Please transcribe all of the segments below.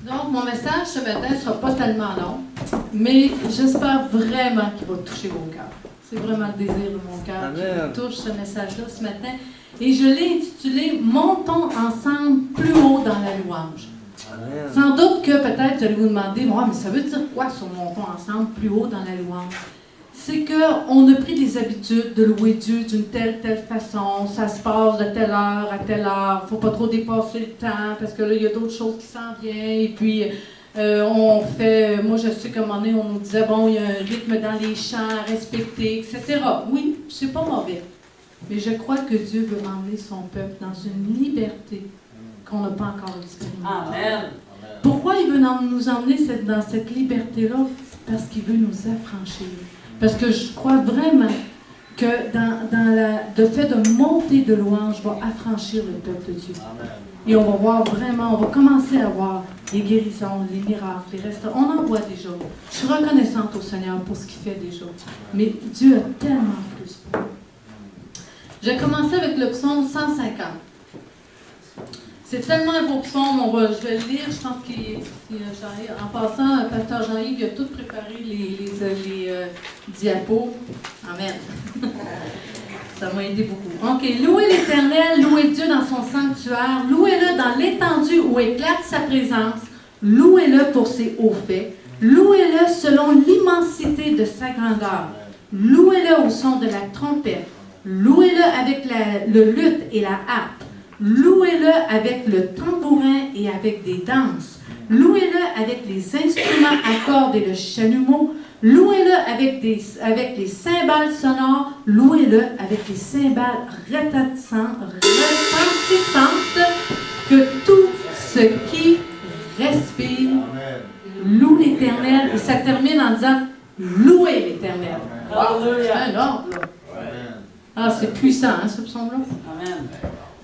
Donc, mon message ce matin ne sera pas tellement long, mais j'espère vraiment qu'il va toucher vos cœurs. C'est vraiment le désir de mon cœur qui touche ce message-là ce matin. Et je l'ai intitulé « Montons ensemble plus haut dans la louange ». Sans doute que peut-être vous allez vous demander « Ouais, mais ça veut dire quoi sur « Montons ensemble plus haut dans la louange » ? C'est qu'on a pris des habitudes de louer Dieu d'une telle façon, ça se passe de telle heure à telle heure, il ne faut pas trop dépasser le temps, parce que là, il y a d'autres choses qui s'en viennent, et puis on fait, moi je sais qu'à un moment donné, on nous disait, bon, il y a un rythme dans les chants à respecter, etc. Oui, c'est pas mauvais, mais je crois que Dieu veut emmener son peuple dans une liberté qu'on n'a pas encore expérimentée. Amen. Pourquoi il veut nous emmener dans cette liberté-là? Parce qu'il veut nous affranchir. Parce que je crois vraiment que le fait de monter de louange va affranchir le peuple de Dieu. Amen. Et on va voir vraiment, on va commencer à voir les guérisons, les miracles, les restes. On en voit déjà. Je suis reconnaissante au Seigneur pour ce qu'il fait déjà. Mais Dieu a tellement plus pour nous. J'ai commencé avec le psaume 150. C'est tellement un beau psaume, je vais le lire, je pense en passant, Pasteur Jean-Yves il a tout préparé les diapos. Amen. Ça m'a aidé beaucoup. OK, louez l'Éternel, louez Dieu dans son sanctuaire, louez-le dans l'étendue où éclate sa présence, louez-le pour ses hauts faits, louez-le selon l'immensité de sa grandeur, louez-le au son de la trompette, louez-le avec le luth et la harpe, louez-le avec le tambourin et avec des danses. Louez-le avec les instruments à cordes et le chalumeau. Louez-le avec les cymbales sonores. Louez-le avec les cymbales retentissantes. Que tout ce qui respire loue l'Éternel. Et ça termine en disant louez l'Éternel. Alléluia. Ah, c'est puissant, hein, ce psaume-là. Amen.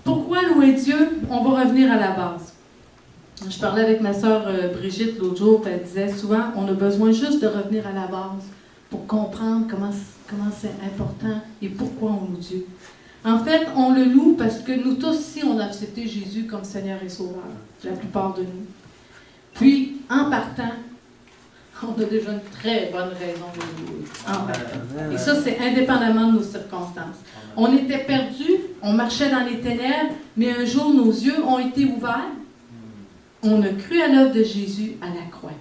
Pourquoi louer Dieu? On va revenir à la base. Je parlais avec ma sœur Brigitte l'autre jour, puis elle disait souvent, on a besoin juste de revenir à la base pour comprendre comment c'est important et pourquoi on loue Dieu. En fait, on le loue parce que nous tous ici, on a accepté Jésus comme Seigneur et Sauveur, la plupart de nous. Puis, en partant, on a déjà une très bonne raison de le louer. En partant. Et ça, c'est indépendamment de nos circonstances. On était perdus, on marchait dans les ténèbres, mais un jour, nos yeux ont été ouverts. On a cru à l'œuvre de Jésus à la croix.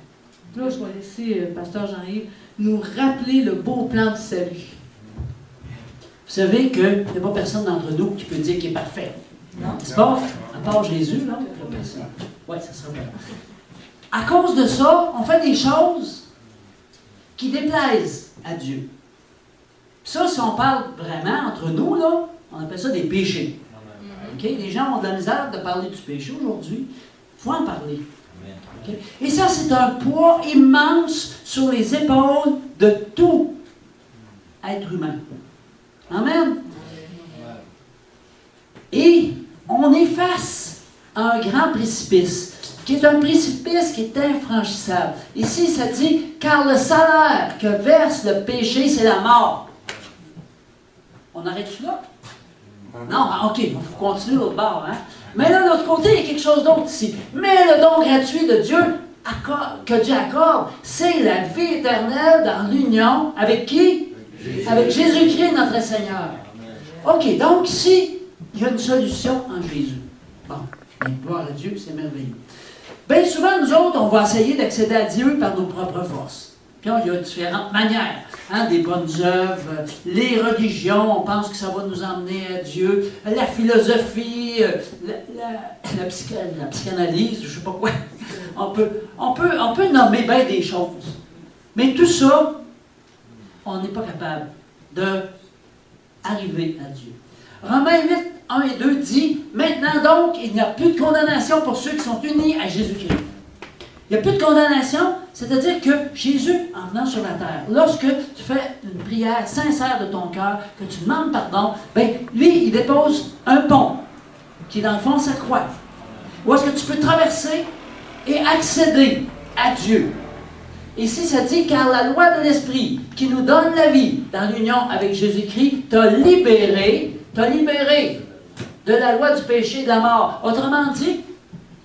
Là, je vais laisser Pasteur Jean-Yves nous rappeler le beau plan du salut. Vous savez qu'il n'y a pas personne d'entre nous qui peut dire qu'il est parfait. N'est-ce pas? À part Jésus, là, il n'y a personne. Oui, ça serait bien. À cause de ça, on fait des choses qui déplaisent à Dieu. Ça, si on parle vraiment entre nous, là, on appelle ça des péchés. Okay? Les gens ont de la misère de parler du péché aujourd'hui. Il faut en parler. Okay? Et ça, c'est un poids immense sur les épaules de tout être humain. Amen. Et on est face à un grand précipice, qui est un précipice qui est infranchissable. Ici, ça dit, car le salaire que verse le péché, c'est la mort. On arrête là? Non, OK, il faut continuer l'autre bord. Hein? Mais là, de l'autre côté, il y a quelque chose d'autre ici. Mais le don gratuit de Dieu, que Dieu accorde, c'est la vie éternelle dans l'union avec qui? Avec Jésus-Christ, notre Seigneur. OK, donc ici, il y a une solution en Jésus. Bon, gloire à Dieu, c'est merveilleux. Bien souvent, nous autres, on va essayer d'accéder à Dieu par nos propres forces. Puis il y a différentes manières, hein, des bonnes œuvres, les religions, on pense que ça va nous emmener à Dieu, la philosophie, la psychanalyse, je ne sais pas quoi. On peut nommer bien des choses. Mais tout ça, on n'est pas capable d'arriver à Dieu. Romains 8, 1 et 2 dit, « Maintenant donc, il n'y a plus de condamnation pour ceux qui sont unis à Jésus-Christ. » Il n'y a plus de condamnation, c'est-à-dire que Jésus, en venant sur la terre, lorsque tu fais une prière sincère de ton cœur, que tu demandes pardon, bien, lui, il dépose un pont, qui est dans le fond sa croix. Où est-ce que tu peux traverser et accéder à Dieu. Ici, ça dit, car la loi de l'Esprit, qui nous donne la vie dans l'union avec Jésus-Christ, t'a libéré de la loi du péché et de la mort. Autrement dit,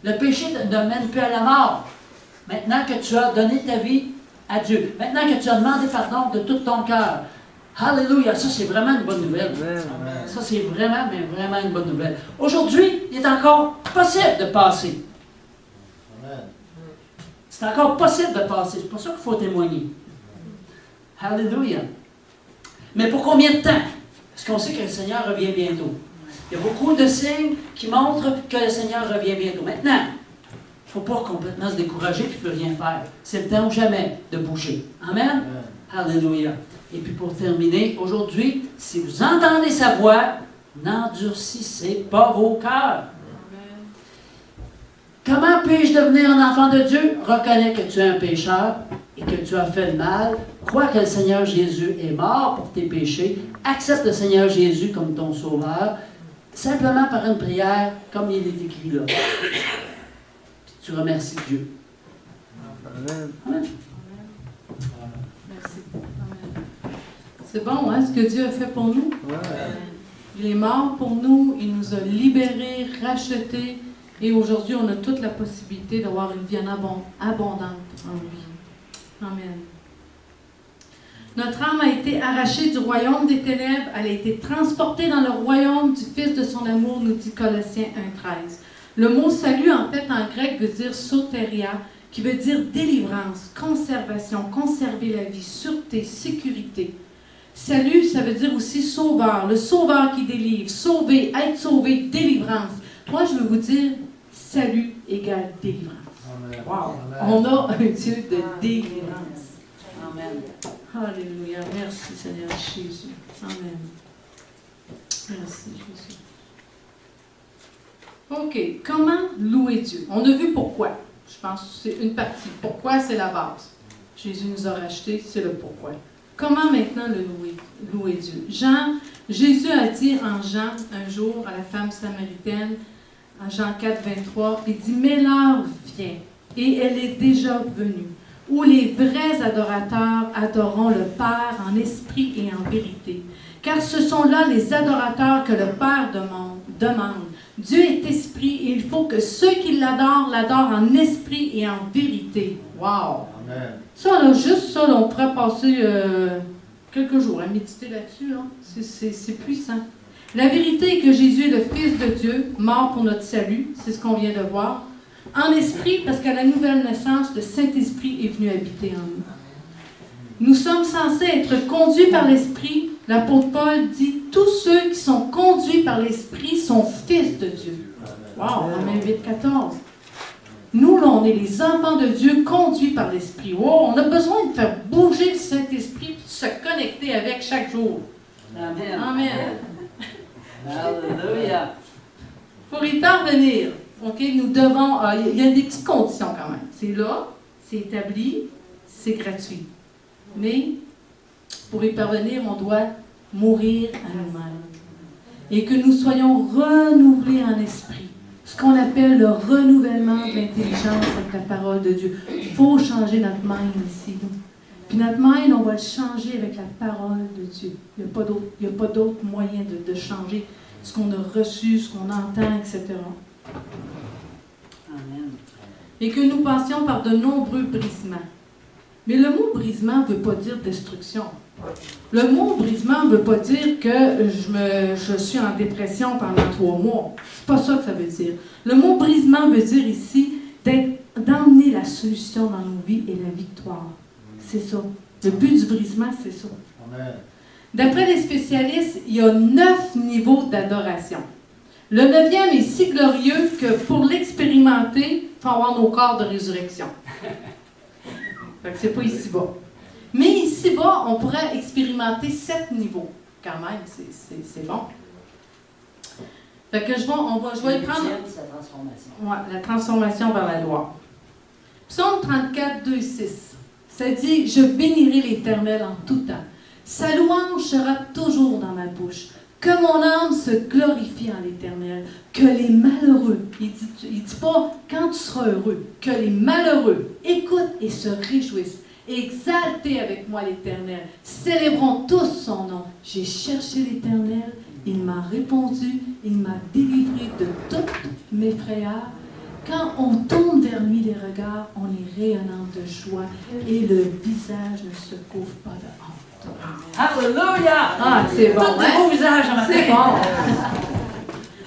le péché ne mène plus à la mort. Maintenant que tu as donné ta vie à Dieu, maintenant que tu as demandé pardon de tout ton cœur, Alléluia, ça c'est vraiment une bonne nouvelle. Amen. Ça c'est vraiment, mais vraiment une bonne nouvelle. Aujourd'hui, il est encore possible de passer. Amen. C'est encore possible de passer. C'est pour ça qu'il faut témoigner. Alléluia. Mais pour combien de temps? Parce qu'on sait que le Seigneur revient bientôt. Il y a beaucoup de signes qui montrent que le Seigneur revient bientôt. Maintenant, il ne faut pas complètement se décourager et ne plus rien faire. C'est le temps ou jamais de bouger. Amen? Alléluia. Et puis pour terminer, aujourd'hui, si vous entendez sa voix, n'endurcissez pas vos cœurs. Comment puis-je devenir un enfant de Dieu? Reconnais que tu es un pécheur et que tu as fait le mal. Crois que le Seigneur Jésus est mort pour tes péchés. Accepte le Seigneur Jésus comme ton sauveur, simplement par une prière, comme il est écrit là. Puis tu remercies Dieu. Amen. Amen. Merci. Amen. C'est bon, hein, ce que Dieu a fait pour nous? Ouais. Il est mort pour nous, il nous a libérés, rachetés, et aujourd'hui, on a toute la possibilité d'avoir une vie abondante en lui. Amen. Notre âme a été arrachée du royaume des ténèbres, elle a été transportée dans le royaume du Fils de son amour, nous dit Colossiens 1,13. Le mot salut, en fait, en grec, veut dire soteria, qui veut dire délivrance, conservation, conserver la vie, sûreté, sécurité. Salut, ça veut dire aussi sauveur, le sauveur qui délivre, sauver, être sauvé, délivrance. Moi, je veux vous dire, salut égale délivrance. Amen. Wow! Amen. On a un Dieu de délivrance. Amen. Alléluia. Merci, Seigneur Jésus. Amen. Merci, Jésus. OK. Comment louer Dieu? On a vu pourquoi. Je pense que c'est une partie. Pourquoi, c'est la base. Jésus nous a rachetés, c'est le pourquoi. Comment maintenant le louer Dieu? Jésus a dit en Jean, un jour, à la femme samaritaine, en Jean 4, 23, il dit « Mais l'heure vient, et elle est déjà venue, où les vrais adorateurs adoreront le Père en esprit et en vérité. Car ce sont là les adorateurs que le Père demande. Dieu est esprit, et il faut que ceux qui l'adorent, l'adorent en esprit et en vérité. » Wow! Amen. Ça, là, juste ça, là, on pourrait passer quelques jours à méditer là-dessus. Là. C'est puissant. La vérité est que Jésus est le Fils de Dieu, mort pour notre salut. C'est ce qu'on vient de voir. En esprit, parce qu'à la nouvelle naissance, le Saint-Esprit est venu habiter en nous. Nous sommes censés être conduits par l'Esprit. L'apôtre Paul dit « Tous ceux qui sont conduits par l'Esprit sont fils de Dieu. » Wow, Romains 8, 14. Nous, là, on est les enfants de Dieu conduits par l'Esprit. Oh, on a besoin de faire bouger le Saint-Esprit et de se connecter avec chaque jour. Amen. Amen. Alléluia. Pour y parvenir, OK, nous devons... il y a des petites conditions quand même. C'est là, c'est établi, c'est gratuit. Mais pour y parvenir, on doit mourir à nous-mêmes. Et que nous soyons renouvelés en esprit. Ce qu'on appelle le renouvellement de l'intelligence avec la parole de Dieu. Il faut changer notre mind ici. Puis notre mind, on va le changer avec la parole de Dieu. Il n'y a pas d'autre moyen de changer ce qu'on a reçu, ce qu'on entend, etc. Amen. Et que nous passions par de nombreux brisements. Mais le mot brisement ne veut pas dire destruction. Le mot brisement ne veut pas dire que je suis en dépression pendant 3 mois. C'est pas ça que ça veut dire. Le mot brisement veut dire ici d'emmener la solution dans nos vies et la victoire. C'est ça. Le but du brisement, c'est ça. Amen. D'après les spécialistes, il y a 9 niveaux d'adoration. Le 9e est si glorieux que pour l'expérimenter, il faut avoir nos corps de résurrection. Fait que c'est pas ici-bas. Mais ici-bas, on pourrait expérimenter 7 niveaux. Quand même, c'est bon. Fait que je vais y prendre... C'est la transformation. Ouais, la transformation vers la gloire. Psaume 34, 2, 6. Ça dit « Je bénirai l'Éternel en tout temps. Sa louange sera toujours dans ma bouche. Que mon âme se glorifie en l'Éternel. Que les malheureux, il dit pas quand tu seras heureux, que les malheureux écoutent et se réjouissent. Exaltez avec moi l'Éternel. Célébrons tous son nom. J'ai cherché l'Éternel. Il m'a répondu. Il m'a délivré de toutes mes frayeurs. Quand on tourne vers lui les regards, on est rayonnant de joie et le visage ne se couvre pas de honte. Alléluia! Ah, c'est bon, Tous des beaux visages à C'est matin.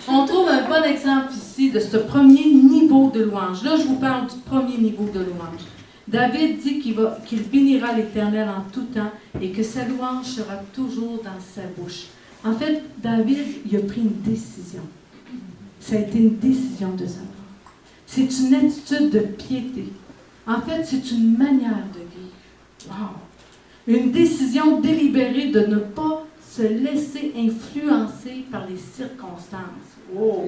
bon. On trouve un bon exemple ici de ce premier niveau de louange. Là, je vous parle du premier niveau de louange. David dit qu'il bénira l'Éternel en tout temps et que sa louange sera toujours dans sa bouche. En fait, David, il a pris une décision. Ça a été une décision de sa part. C'est une attitude de piété. En fait, c'est une manière de vivre. Wow! Une décision délibérée de ne pas se laisser influencer par les circonstances. Oh!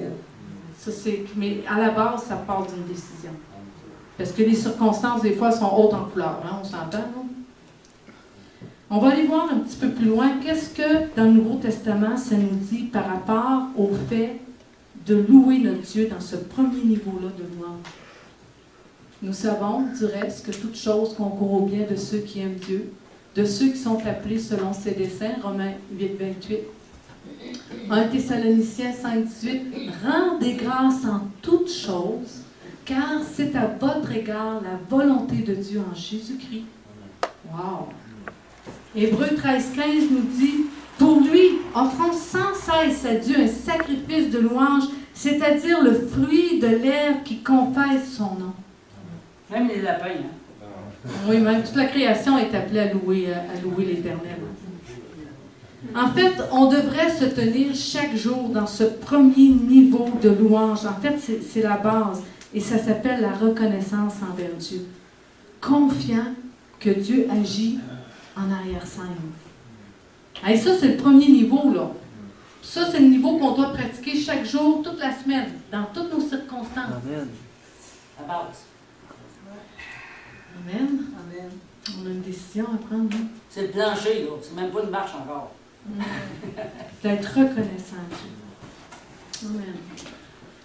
Ça, mais à la base, ça part d'une décision. Parce que les circonstances, des fois, sont hautes en couleur. Hein? On s'entend, non? On va aller voir un petit peu plus loin. Qu'est-ce que, dans le Nouveau Testament, ça nous dit par rapport au fait de louer notre Dieu dans ce premier niveau-là de louange? Nous savons, du reste, que toute chose concourt au bien de ceux qui aiment Dieu, de ceux qui sont appelés selon ses desseins, Romains 8, 28. 1 Thessaloniciens 5, 18. Rendez grâce en toutes choses, car c'est à votre égard la volonté de Dieu en Jésus-Christ. Wow! Hébreux 13, 15 nous dit: pour lui, offrons sans cesse à Dieu un sacrifice de louange, c'est-à-dire le fruit de lèvres qui confesse son nom. Même les lapins, hein? Oui, même toute la création est appelée à louer l'Éternel. En fait, on devrait se tenir chaque jour dans ce premier niveau de louange. En fait, c'est la base. Et ça s'appelle la reconnaissance envers Dieu. Confiant que Dieu agit en arrière-scène. Et ça, c'est le premier niveau, là. Ça, c'est le niveau qu'on doit pratiquer chaque jour, toute la semaine, dans toutes nos circonstances. Amen. La base. Amen. Amen. On a une décision à prendre, hein? C'est le plancher, là. C'est même pas une marche encore. D'être reconnaissant à Dieu. Amen.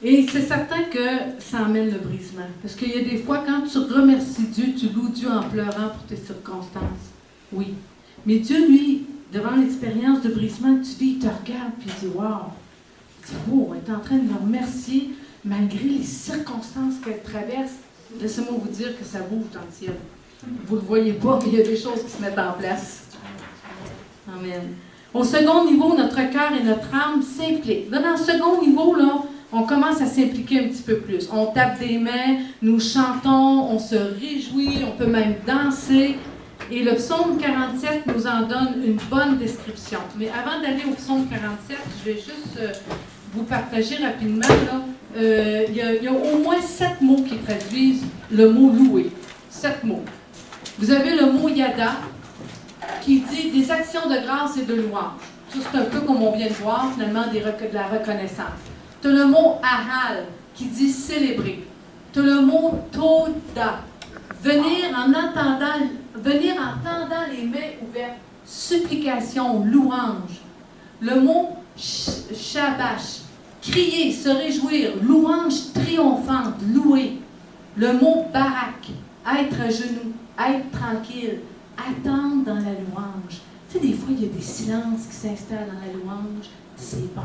Et c'est certain que ça amène le brisement. Parce qu'il y a des fois, quand tu remercies Dieu, tu loues Dieu en pleurant pour tes circonstances. Oui. Mais Dieu, lui, devant l'expérience de brisement que tu vis, il te regarde et il dit: wow! Il dit: oh, elle est en train de me remercier malgré les circonstances qu'elle traverse. Laissez-moi vous dire que ça bouge dans le ciel. Vous ne le voyez pas, mais il y a des choses qui se mettent en place. Amen. Au second niveau, notre cœur et notre âme s'impliquent. Là, dans le second niveau, là, on commence à s'impliquer un petit peu plus. On tape des mains, nous chantons, on se réjouit, on peut même danser. Et le psaume 47 nous en donne une bonne description. Mais avant d'aller au psaume 47, je vais juste vous partager rapidement. Il y a au moins 7 mots qui traduisent le mot louer. 7 mots. Vous avez le mot yada, qui dit des actions de grâce et de louange. Ça, c'est un peu comme on vient de voir, finalement, de la reconnaissance. Tu as le mot ahal, qui dit célébrer. Tu as le mot toda, venir en entendant les mains ouvertes, supplication, louange. Le mot shabash, crier, se réjouir, louange triomphante, louer. Le mot barak, être à genoux, être tranquille, attendre dans la louange. Tu sais, des fois, il y a des silences qui s'installent dans la louange. C'est bon.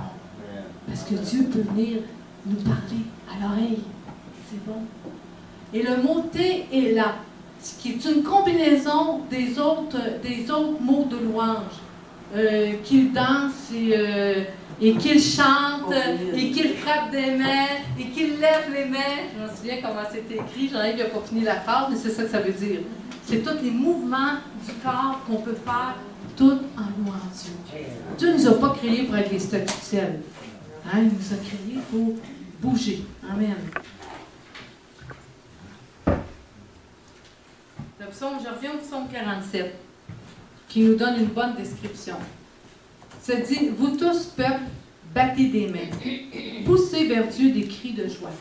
Parce que Dieu peut venir nous parler à l'oreille. C'est bon. Et le mot Te-Ela, qui est une combinaison des autres mots de louange. Qu'il danse et qu'il chante et qu'il frappe des mains et qu'il lève les mains. Je me souviens comment c'était écrit. J'en ai qui n'a pas fini la phrase, mais c'est ça que ça veut dire. C'est tous les mouvements du corps qu'on peut faire, tout en louant Dieu. Dieu ne nous a pas créés pour être les statues du ciel. Hein? Il nous a créés pour bouger. Amen. Le psaume, je reviens au psaume 47, qui nous donne une bonne description. Ça dit: vous tous, peuple, battez des mains, poussez vers Dieu des cris de joie.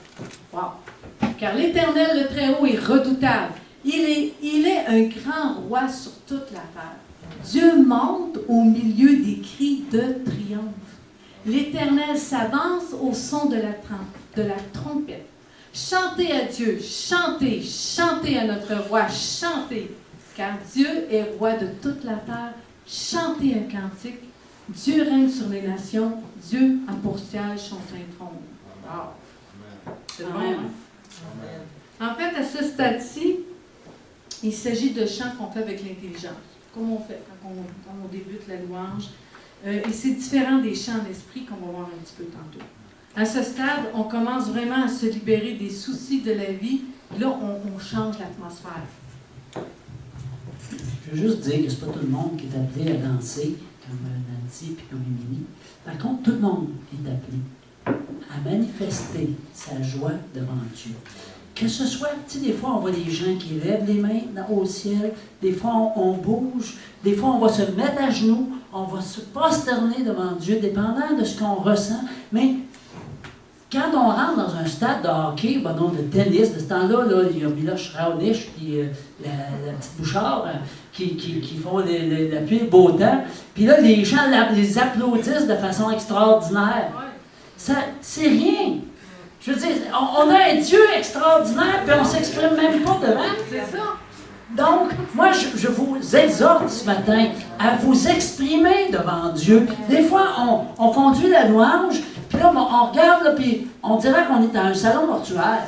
Wow. Car l'Éternel, le Très-Haut, est redoutable. Il est un grand roi sur toute la terre. Dieu monte au milieu des cris de triomphe. L'Éternel s'avance au son de la trompette. Chantez à Dieu, chantez, chantez à notre roi, chantez, car Dieu est roi de toute la terre. Chantez un cantique. Dieu règne sur les nations. Dieu a pour siège son saint trône. Wow. C'est bon, hein? En fait, à ce stade-ci, il s'agit de chants qu'on fait avec l'intelligence, comme on fait quand on débute la louange. Et c'est différent des chants d'esprit qu'on va voir un petit peu tantôt. À ce stade, on commence vraiment à se libérer des soucis de la vie. Là, on change l'atmosphère. Je veux juste dire que c'est pas tout le monde qui est appelé à danser, comme Nancy et comme Émilie. Par contre, tout le monde est appelé à manifester sa joie devant Dieu. Que ce soit, tu sais, des fois, on voit des gens qui lèvent les mains au ciel, des fois, on bouge, des fois, on va se mettre à genoux, on va se prosterner devant Dieu, dépendant de ce qu'on ressent. Mais quand on rentre dans un stade de hockey, non, de tennis, de ce temps-là, il y a Miloš Raonic puis la petite Bouchard qui font la pluie et le beau temps. Puis là, les gens les applaudissent de façon extraordinaire. Ça, c'est rien. Je veux dire, on a un Dieu extraordinaire, puis on ne s'exprime même pas devant. C'est ça. Donc, moi, je vous exhorte ce matin à vous exprimer devant Dieu. Des fois, on conduit la louange, puis là, on regarde, là, puis on dirait qu'on est dans un salon mortuaire.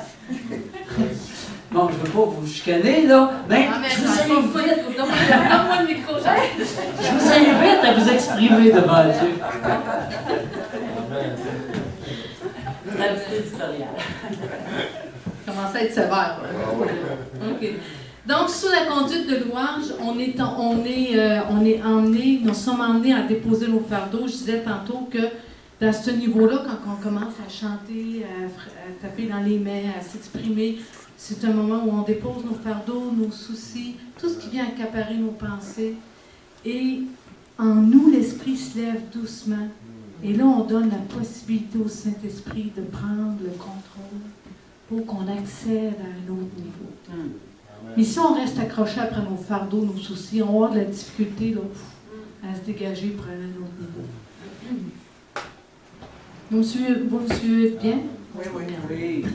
Bon, je ne veux pas vous chicaner, là, mais je vous invite. Donne-moi le micro, Je vous invite à vous exprimer devant Dieu. C'est un petit éditorial. Commence à être sévère. OK. Donc, sous la conduite de louange, nous sommes emmenés à déposer nos fardeaux. Je disais tantôt que dans ce niveau-là, quand on commence à chanter, à taper dans les mains, à s'exprimer, c'est un moment où on dépose nos fardeaux, nos soucis, tout ce qui vient accaparer nos pensées. Et en nous, l'Esprit se lève doucement. Et là, on donne la possibilité au Saint-Esprit de prendre le contrôle pour qu'on accède à un autre niveau. Mais si on reste accroché après nos fardeaux, nos soucis, on va avoir de la difficulté là, à se dégager pour aller à un autre niveau. Vous me suivez bien? Oui.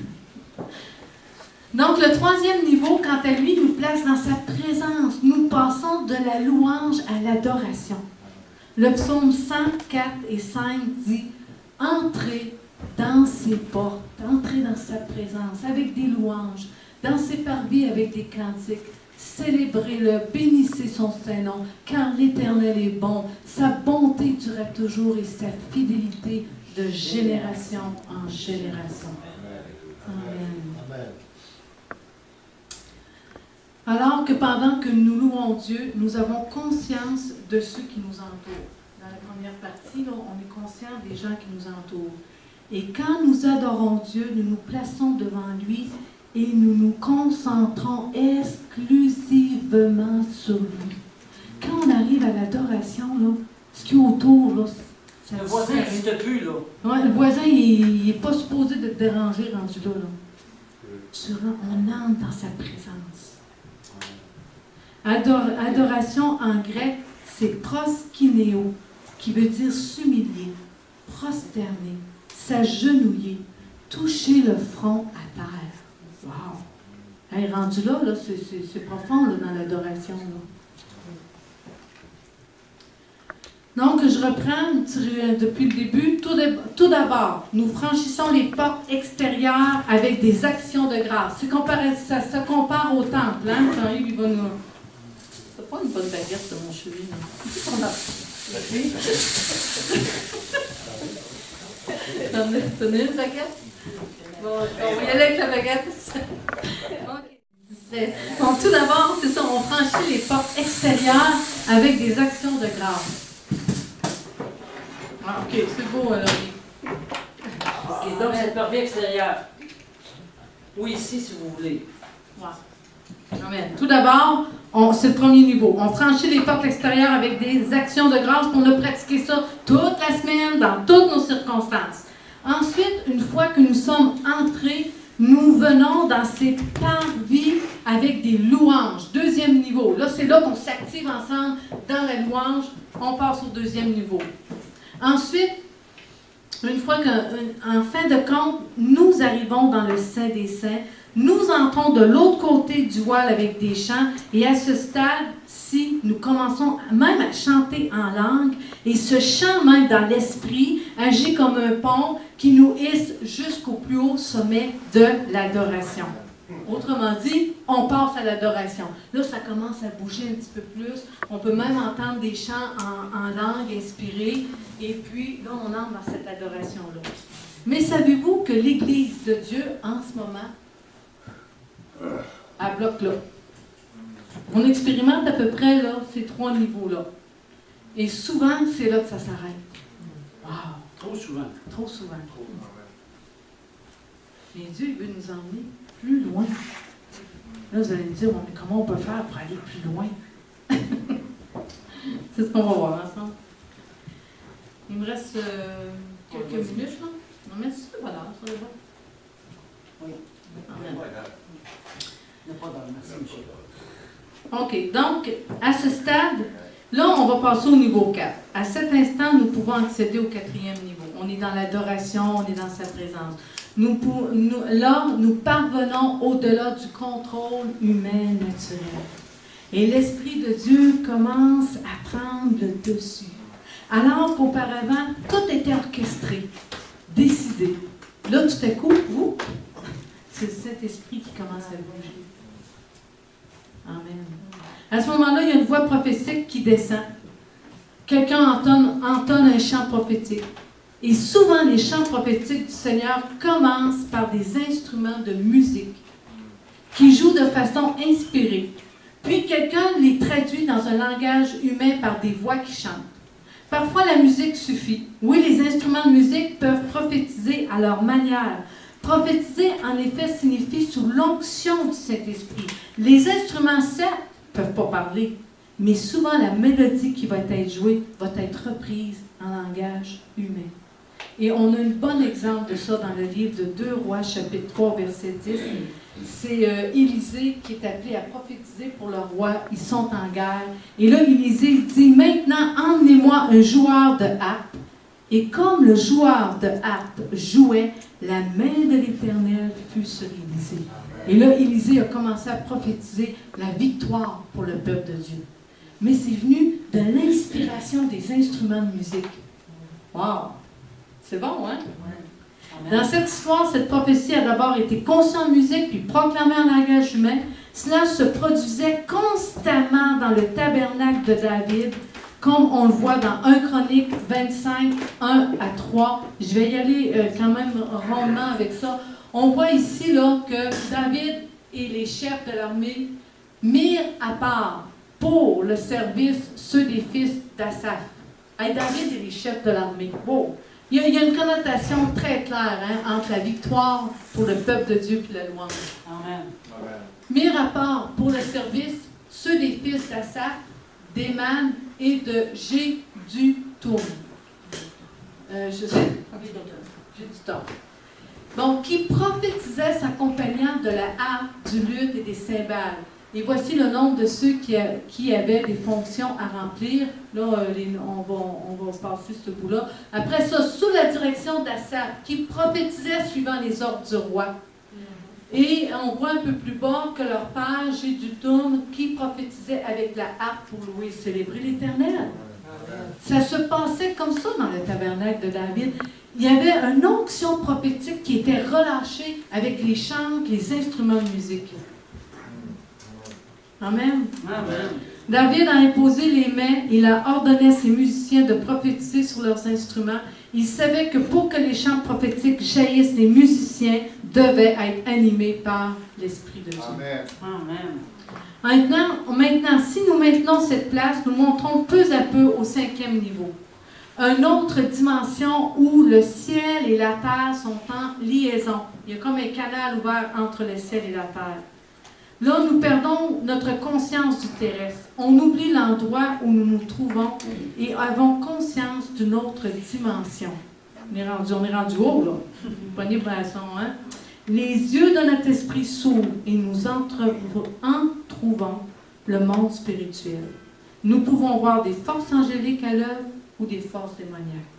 Donc, le troisième niveau, quant à lui, nous place dans sa présence. Nous passons de la louange à l'adoration. Le psaume 104 et 5 dit « Entrez dans ses portes, entrez dans sa présence avec des louanges, dans ses parvis avec des cantiques, célébrez-le, bénissez son Saint-Nom, car l'Éternel est bon, sa bonté durera toujours et sa fidélité de génération en génération. » Amen. Alors que pendant que nous louons Dieu, nous avons conscience de ceux qui nous entourent. Dans la première partie, là, on est conscient des gens qui nous entourent. Et quand nous adorons Dieu, nous nous plaçons devant lui et nous nous concentrons exclusivement sur lui. Quand on arrive à l'adoration, là, ce qui est autour, là, ça le voisin n'existe plus, là. Ouais, le voisin, il n'est pas supposé de te déranger rendu là. On entre dans sa présence. Adoration en grec, c'est proskynéo, qui veut dire s'humilier, prosterner, s'agenouiller, toucher le front à terre. Wow! Hey, rendu là, c'est profond là, dans l'adoration. Donc, je reprends depuis le début. Tout d'abord, nous franchissons les portes extérieures avec des actions de grâce. Ça se compare au temple. Hein? Jean-Yves, il va nous... C'est pas une bonne baguette de mon cheveu. T'en as une baguette? Bon, on va y aller avec la baguette. Okay. Donc, tout d'abord, c'est ça, on franchit les portes extérieures avec des actions de grâce. Ah, OK, c'est beau, alors. OK, donc c'est le parvis extérieur. Ou ici, si vous voulez. Ouais. Amen. Tout d'abord, c'est le premier niveau. On franchit les portes extérieures avec des actions de grâce. On a pratiqué ça toute la semaine, dans toutes nos circonstances. Ensuite, une fois que nous sommes entrés, nous venons dans ces parvis avec des louanges. Deuxième niveau. Là, c'est là qu'on s'active ensemble dans la louange. On passe au deuxième niveau. Ensuite, une fois qu'en fin de compte, nous arrivons dans le Saint des Saints, Nous entrons de l'autre côté du voile avec des chants et à ce stade-ci, nous commençons même à chanter en langue et ce chant même dans l'esprit agit comme un pont qui nous hisse jusqu'au plus haut sommet de l'adoration. Autrement dit, on passe à l'adoration. Là, ça commence à bouger un petit peu plus. On peut même entendre des chants en langue inspirée. Et puis, là, on entre dans cette adoration-là. Mais savez-vous que l'Église de Dieu, en ce moment, elle bloque là. On expérimente à peu près là, ces 3 niveaux-là. Et souvent, c'est là que ça s'arrête. Wow! Trop souvent. Trop souvent. Mais Dieu, il veut nous emmener plus loin. Là, vous allez me dire, mais comment on peut faire pour aller plus loin? C'est ce qu'on va voir ensemble. Il me reste quelques minutes, là. On va mettre ça, voilà, sur le bas. Oui. Amen. Il n'y a pas d'heure. Merci, Michel. OK, donc, à ce stade, là, on va passer au niveau 4. À cet instant, nous pouvons accéder au 4e niveau. On est dans l'adoration, on est dans sa présence. Nous parvenons au-delà du contrôle humain naturel. Et l'Esprit de Dieu commence à prendre le dessus. Alors qu'auparavant, tout était orchestré, décidé. Là, tout à coup, c'est cet esprit qui commence à bouger. Amen. À ce moment-là, il y a une voix prophétique qui descend. Quelqu'un entonne un chant prophétique. Et souvent, les chants prophétiques du Seigneur commencent par des instruments de musique qui jouent de façon inspirée. Puis quelqu'un les traduit dans un langage humain par des voix qui chantent. Parfois, la musique suffit. Oui, les instruments de musique peuvent prophétiser à leur manière. Prophétiser, en effet, signifie sous l'onction du Saint-Esprit. Les instruments, certes, ne peuvent pas parler, mais souvent la mélodie qui va être jouée va être reprise en langage humain. Et on a un bon exemple de ça dans le livre de 2 Rois, chapitre 3, verset 10. C'est Élisée qui est appelé à prophétiser pour le roi. Ils sont en guerre. Et là, Élisée dit, « Maintenant, emmenez-moi un joueur de harpe. » Et comme le joueur de harpe jouait, la main de l'Éternel fut sur Élisée. Et là, Élisée a commencé à prophétiser la victoire pour le peuple de Dieu. Mais c'est venu de l'inspiration des instruments de musique. Wow! C'est bon, hein? Dans cette histoire, cette prophétie a d'abord été conçue en musique puis proclamée en langage humain. Cela se produisait constamment dans le tabernacle de David, comme on le voit dans 1 Chronique 25, 1 à 3. Je vais y aller quand même rondement avec ça. On voit ici là, que David et les chefs de l'armée mirent à part pour le service ceux des fils d'Asaph. Hey, David et les chefs de l'armée. Wow. Il y a une connotation très claire entre la victoire pour le peuple de Dieu et la louange. Amen. Mis à part pour le service, ceux des fils d'Asaph, d'Éman et de Jéduthun. J'ai du tort. Donc, qui prophétisait s'accompagnant de la harpe, du luth et des cymbales. Et voici le nombre de ceux qui avaient des fonctions à remplir. Là, on va passer ce bout-là. Après ça, sous la direction d'Asaph, qui prophétisait suivant les ordres du roi. Et on voit un peu plus bas que leur père, Jéduthun, qui prophétisait avec la harpe pour louer et célébrer l'Éternel. Ça se passait comme ça dans le tabernacle de David. Il y avait une onction prophétique qui était relâchée avec les chants, les instruments de musique. Amen. Amen. David a imposé les mains, il a ordonné à ses musiciens de prophétiser sur leurs instruments. Il savait que pour que les chants prophétiques jaillissent, les musiciens devaient être animés par l'Esprit de Dieu. Amen. Maintenant, si nous maintenons cette place, nous montrons peu à peu au 5e niveau. Une autre dimension où le ciel et la terre sont en liaison. Il y a comme un canal ouvert entre le ciel et la terre. Là, nous perdons notre conscience du terrestre. On oublie l'endroit où nous nous trouvons et avons conscience d'une autre dimension. On est rendu haut, là. Prenez pour la son, hein? Les yeux de notre esprit s'ouvrent et nous entrouvons le monde spirituel. Nous pouvons voir des forces angéliques à l'œuvre ou des forces démoniaques.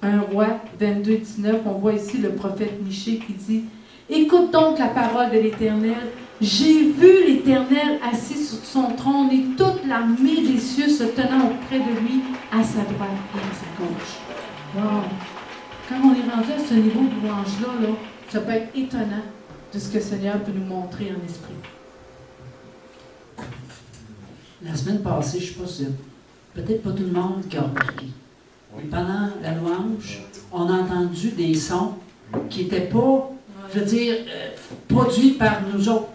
1 Roi 22, 19, on voit ici le prophète Michée qui dit « Écoute donc la parole de l'Éternel. J'ai vu l'Éternel assis sur son trône et toute l'armée des cieux se tenant auprès de lui, à sa droite et à sa gauche. Wow! Quand on est rendu à ce niveau de louange-là, là, ça peut être étonnant de ce que le Seigneur peut nous montrer en esprit. La semaine passée, je ne sais pas si peut-être pas tout le monde qui a remarqué. Pendant la louange, on a entendu des sons qui n'étaient pas, je veux dire, produits par nous autres.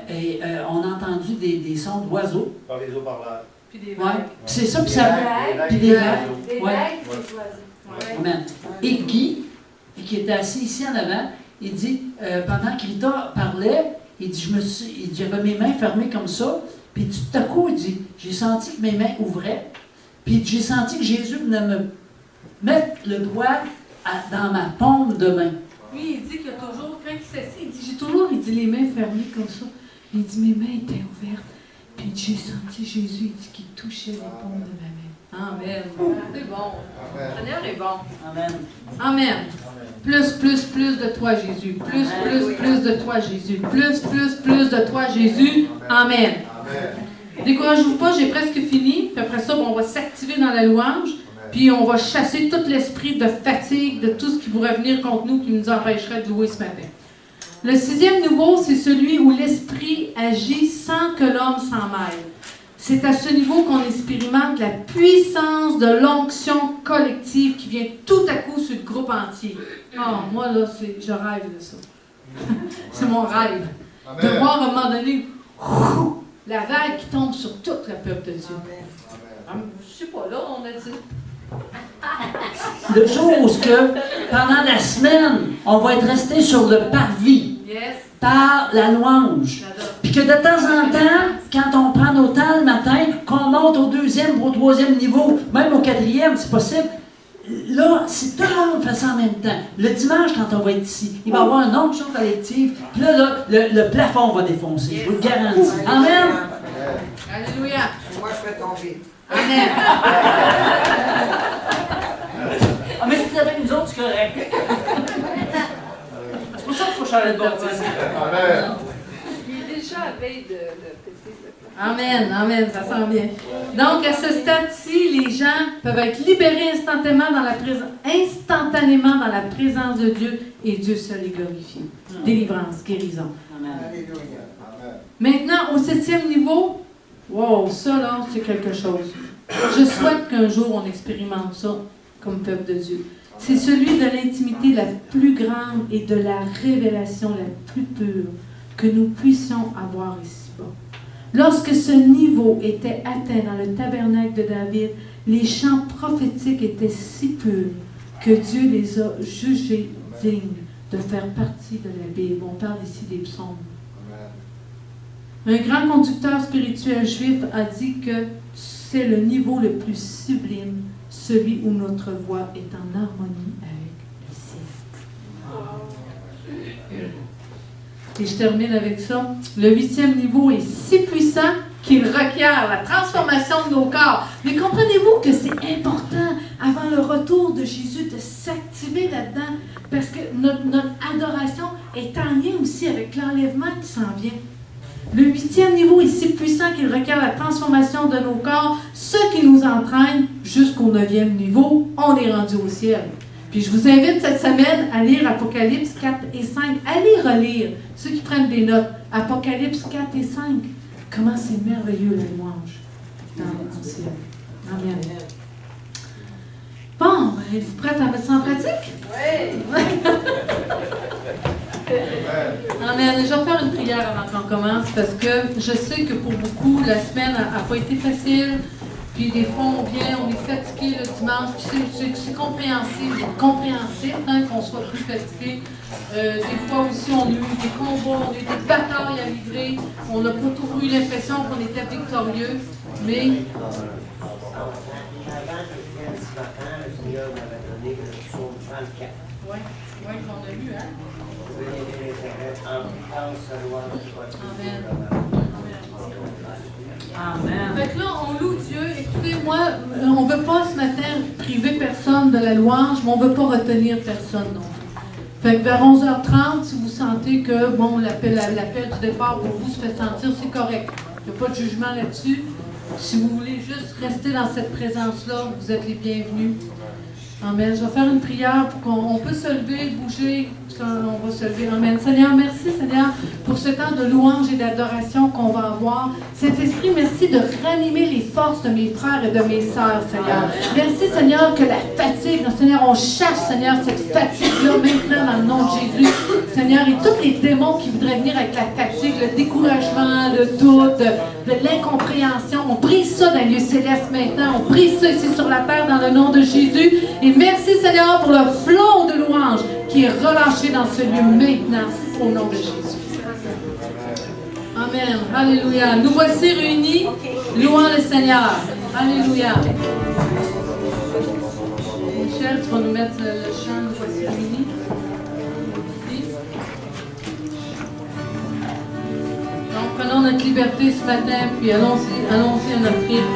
Et on a entendu des sons d'oiseaux. Par les haut-parleurs. Puis des Ouais. vagues. C'est ça, puis ça. Puis des vagues. Des Ouais. vagues, des oiseaux. Amen. Et Guy, qui était assis ici en avant, il dit, pendant qu'Rita parlait, il dit, j'avais mes mains fermées comme ça, puis tout à coup, il dit, j'ai senti que mes mains ouvraient, puis j'ai senti que Jésus venait me mettre le doigt dans ma paume de main. Lui, il dit qu'il a toujours, quand il s'assied, il dit, j'ai toujours, il dit, les mains fermées comme ça. Il dit, mes mains étaient ouvertes. Puis j'ai senti Jésus, il dit qu'il touchait les paumes de ma main. Amen. C'est bon. Amen. Le Seigneur est bon. Amen. Amen. Plus de toi, Jésus. Plus de toi, Jésus. Plus de toi, Jésus. Amen. Amen. Découragez-vous pas, j'ai presque fini. Puis après ça, on va s'activer dans la louange. Puis on va chasser tout l'esprit de fatigue, de tout ce qui pourrait venir contre nous, qui nous empêcherait de louer ce matin. Le 6e niveau, c'est celui où l'esprit agit sans que l'homme s'en mêle. C'est à ce niveau qu'on expérimente la puissance de l'onction collective qui vient tout à coup sur le groupe entier. Oh, moi, là, je rêve de ça. C'est mon rêve. De voir à un moment donné la vague qui tombe sur tout le peuple de Dieu. Je sais pas, là, on a dit. Le jour où pendant la semaine, on va être resté sur le parvis Yes. par la louange. Puis que de temps en temps, quand on prend nos temps le matin, qu'on monte au 2e ou au 3e niveau, même au 4e, c'est possible. Là, si tout le monde fait ça en même temps, le dimanche, quand on va être ici, il va y avoir une onction collective, puis là, le plafond va défoncer, je vous le garantis. Amen! Alléluia. Moi, je fais tomber. Amen. Ah, mais si tu avec nous autres, c'est correct. C'est pour ça qu'il faut changer de baptême. Amen. Il est déjà à veille de péter le plafond. Amen, ça sent bien. Donc, à ce stade-ci, les gens peuvent être libérés instantanément dans la présence de Dieu et Dieu seul est glorifié. Délivrance, guérison. Amen. Alléluia. Amen. Maintenant, au 7e niveau, wow, ça là, c'est quelque chose. Je souhaite qu'un jour on expérimente ça comme peuple de Dieu. C'est celui de l'intimité la plus grande et de la révélation la plus pure que nous puissions avoir ici-bas. Lorsque ce niveau était atteint dans le tabernacle de David, les chants prophétiques étaient si purs que Dieu les a jugés dignes de faire partie de la Bible. On parle ici des psaumes. Un grand conducteur spirituel juif a dit que c'est le niveau le plus sublime, celui où notre voix est en harmonie avec le ciel. Et je termine avec ça. Le 8e niveau est si puissant qu'il requiert la transformation de nos corps. Mais comprenez-vous que c'est important, avant le retour de Jésus, de s'activer là-dedans, parce que notre adoration est en lien aussi avec l'enlèvement qui s'en vient. Le 8e niveau est si puissant qu'il requiert la transformation de nos corps, ce qui nous entraîne jusqu'au 9e niveau. On est rendu au ciel. Puis je vous invite cette semaine à lire Apocalypse 4 et 5. Allez relire, ceux qui prennent des notes, Apocalypse 4 et 5. Comment c'est merveilleux la louange dans le ciel. Amen. Bon, êtes-vous prête à mettre ça en pratique? Oui. Amen. Je vais faire une prière avant qu'on commence parce que je sais que pour beaucoup, la semaine n'a pas été facile. Puis des fois, on vient, on est fatigué le dimanche. Puis c'est compréhensible hein, qu'on soit plus fatigué. Des fois aussi, on a eu des combats, on a eu des batailles à livrer. On n'a pas toujours eu l'impression qu'on était victorieux. Mais Le Seigneur m'avait donné le psaume 34. oui, qu'on a lu, hein? Amen. Fait que là, on loue Dieu. Écoutez, moi, on ne veut pas ce matin priver personne de la louange, mais on ne veut pas retenir personne non plus. Fait que vers 11h30, si vous sentez que bon, l'appel du départ pour vous se fait sentir, c'est correct. Il n'y a pas de jugement là-dessus. Si vous voulez juste rester dans cette présence-là, vous êtes les bienvenus. Amen. Je vais faire une prière pour qu'on peut se lever, bouger. On va se lever. Amen. Seigneur, merci, Seigneur, pour ce temps de louange et d'adoration qu'on va avoir. Saint-Esprit, merci de ranimer les forces de mes frères et de mes sœurs, Seigneur. Merci, Seigneur, que la fatigue, Seigneur, on chasse, Seigneur, cette fatigue-là maintenant dans le nom de Jésus. Seigneur, et tous les démons qui voudraient venir avec la fatigue, le découragement, le doute, de l'incompréhension, on brise ça dans les lieux célestes maintenant. On brise ça ici sur la terre dans le nom de Jésus. Et merci, Seigneur, pour le flot de louanges qui est relâché dans ce lieu maintenant, au nom de Jésus. Amen. Alléluia. Nous voici réunis, louant le Seigneur. Alléluia. Michel, tu vas nous mettre le chant, nous voici réunis. Ici. Donc, prenons notre liberté ce matin, puis allons-y à notre rythme.